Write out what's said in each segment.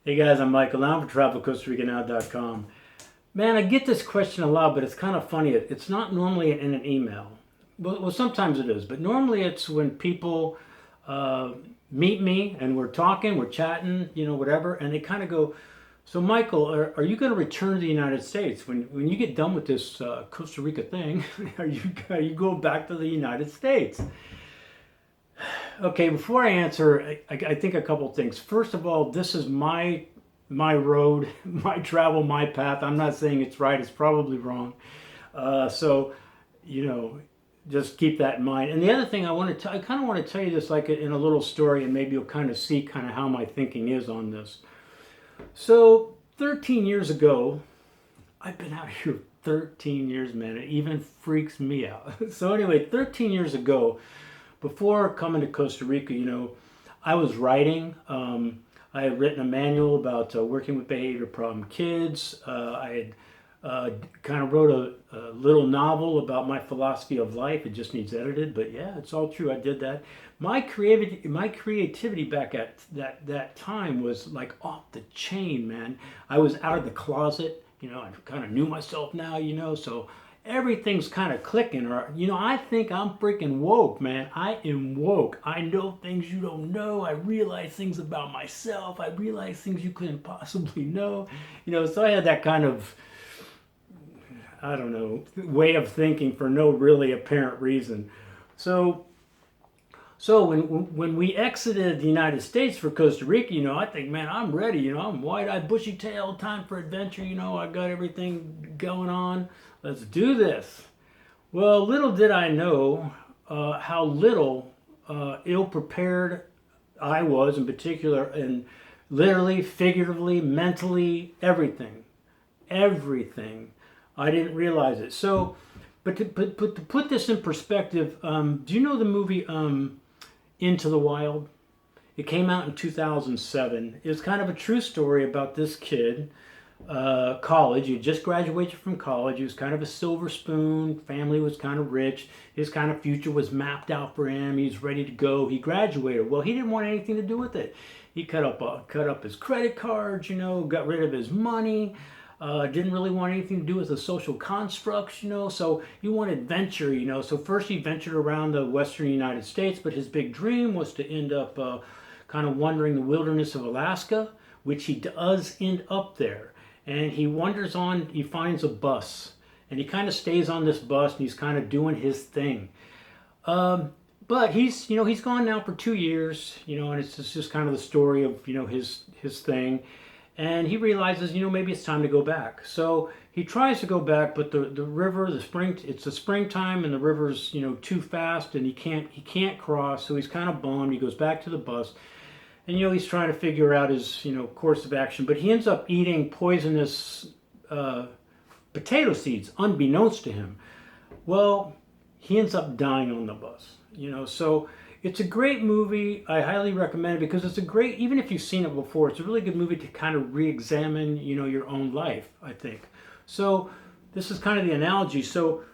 Hey guys, I'm Michael. I'm for TravelCostaRicaNow.com. Man, I get this question a lot, but it's kind of funny. It's not normally in an email. Well, sometimes it is, but normally it's when people uh, meet me and we're talking, we're chatting, whatever, and they kind of go, "So, Michael, are you going to return to the United States when you get done with this Costa Rica thing? Are you going back to the United States?" Okay, before I answer, I think a couple things. First of all, this is my road, my travel, my path. I'm not saying it's right; it's probably wrong. So, you know, just keep that in mind. And the other thing I kind of want to tell you this like in a little story, and maybe you'll kind of see kind of how my thinking is on this. So, 13 years ago, I've been out here 13 years, man. It even freaks me out. So anyway, 13 years ago, before coming to Costa Rica, I was writing. I had written a manual about working with behavior problem kids. I had kind of wrote a little novel about my philosophy of life. It just needs edited, but yeah, it's all true. I did that. My creativity back at that time was like off the chain, man. I was out of the closet. I kind of knew myself now. So everything's kind of clicking. Or I think I'm freaking woke, man. I am woke. I know things you don't know. I realize things about myself. I realize things you couldn't possibly know. So I had that kind of, I don't know, way of thinking for no really apparent reason. So when we exited the United States for Costa Rica, I think, man, I'm ready. I'm wide-eyed, bushy-tailed, time for adventure. I got everything going on. Let's do this. Well, little did I know how little ill-prepared I was, in particular, and literally, figuratively, mentally, everything. I didn't realize it. So, but to put this in perspective, do you know the movie Into the Wild? It came out in 2007. It was kind of a true story about this kid, college. He had just graduated from college. He was kind of a silver spoon. Family was kind of rich. His kind of future was mapped out for him. He was ready to go. He graduated. Well, he didn't want anything to do with it. He cut up his credit cards. Got rid of his money. Didn't really want anything to do with the social constructs. So he wanted adventure. So first he ventured around the western United States, but his big dream was to end up kind of wandering the wilderness of Alaska, which he does end up there. And he wanders on, he finds a bus, and he kind of stays on this bus, and he's kind of doing his thing. But he's gone now for 2 years, and it's just kind of the story of, his thing. And he realizes, maybe it's time to go back. So he tries to go back, but the river, it's the springtime, and the river's, too fast, and he can't cross. So he's kind of bummed. He goes back to the bus, and he's trying to figure out his course of action. But he ends up eating poisonous potato seeds, unbeknownst to him. Well, he ends up dying on the bus. So it's a great movie. I highly recommend it because it's a great, even if you've seen it before, it's a really good movie to kind of re-examine, your own life, I think. So this is kind of the analogy. So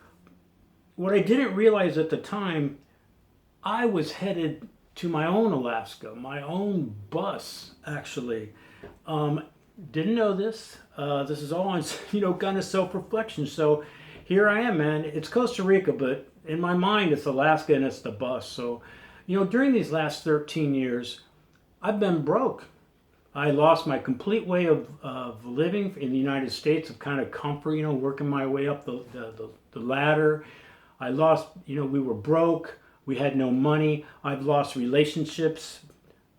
what I didn't realize at the time, I was headed to my own Alaska, my own bus, actually. Um, didn't know this. This is all on, kind of self-reflection. So here I am, man. It's Costa Rica, but in my mind, it's Alaska and it's the bus. So, during these last 13 years, I've been broke. I lost my complete way of living in the United States, of kind of comfort, working my way up the ladder. I lost, we were broke. We had no money. I've lost relationships.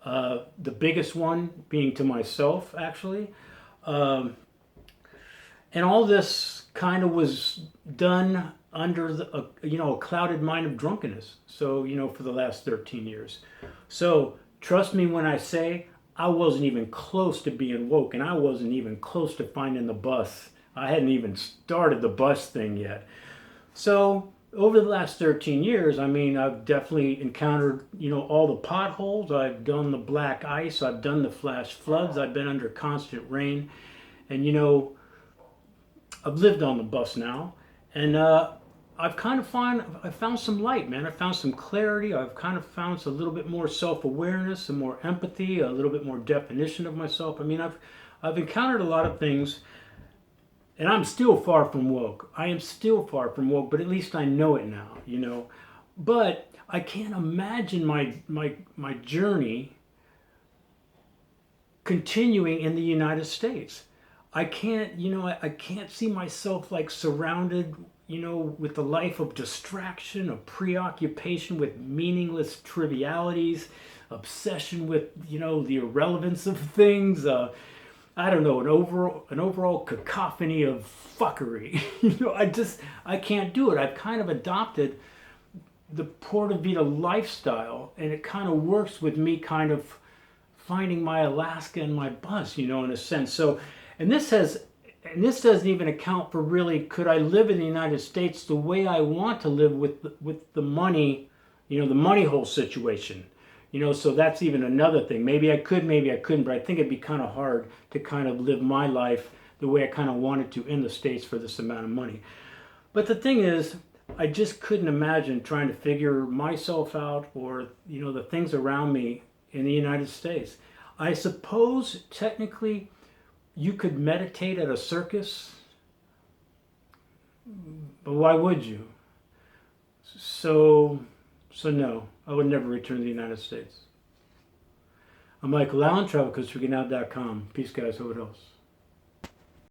The biggest one being to myself, actually. Um, and all this kind of was done under a clouded mind of drunkenness. So, for the last 13 years. So trust me when I say I wasn't even close to being woke, and I wasn't even close to finding the bus. I hadn't even started the bus thing yet. So over the last 13 years, I mean, I've definitely encountered, all the potholes. I've done the black ice. I've done the flash floods. I've been under constant rain. And, I've lived on the bus now. And I've kind of I found some light, man. I found some clarity. I've kind of found a little bit more self-awareness, some more empathy, a little bit more definition of myself. I mean, I've encountered a lot of things, and I'm still far from woke. I am still far from woke, but at least I know it now, you know. But I can't imagine my journey continuing in the United States. I can't, you know, I can't see myself like surrounded, you know, with the life of distraction, of preoccupation with meaningless trivialities, obsession with, you know, the irrelevance of things. I don't know, an overall cacophony of fuckery. You know, I can't do it. I've kind of adopted the Porta Vida lifestyle, and it kind of works with me kind of finding my Alaska and my bus, you know, in a sense. So, and this doesn't even account for really, could I live in the United States the way I want to live with the money, you know, the money hole situation. You know, so that's even another thing. Maybe I could, maybe I couldn't, but I think it'd be kind of hard to kind of live my life the way I kind of wanted to in the States for this amount of money. But the thing is, I just couldn't imagine trying to figure myself out or, you know, the things around me in the United States. I suppose technically you could meditate at a circus, but why would you? So no, I would never return to the United States. I'm Michael Allen, TravelCoastRicanNow.com. Peace, guys. Hope it helps.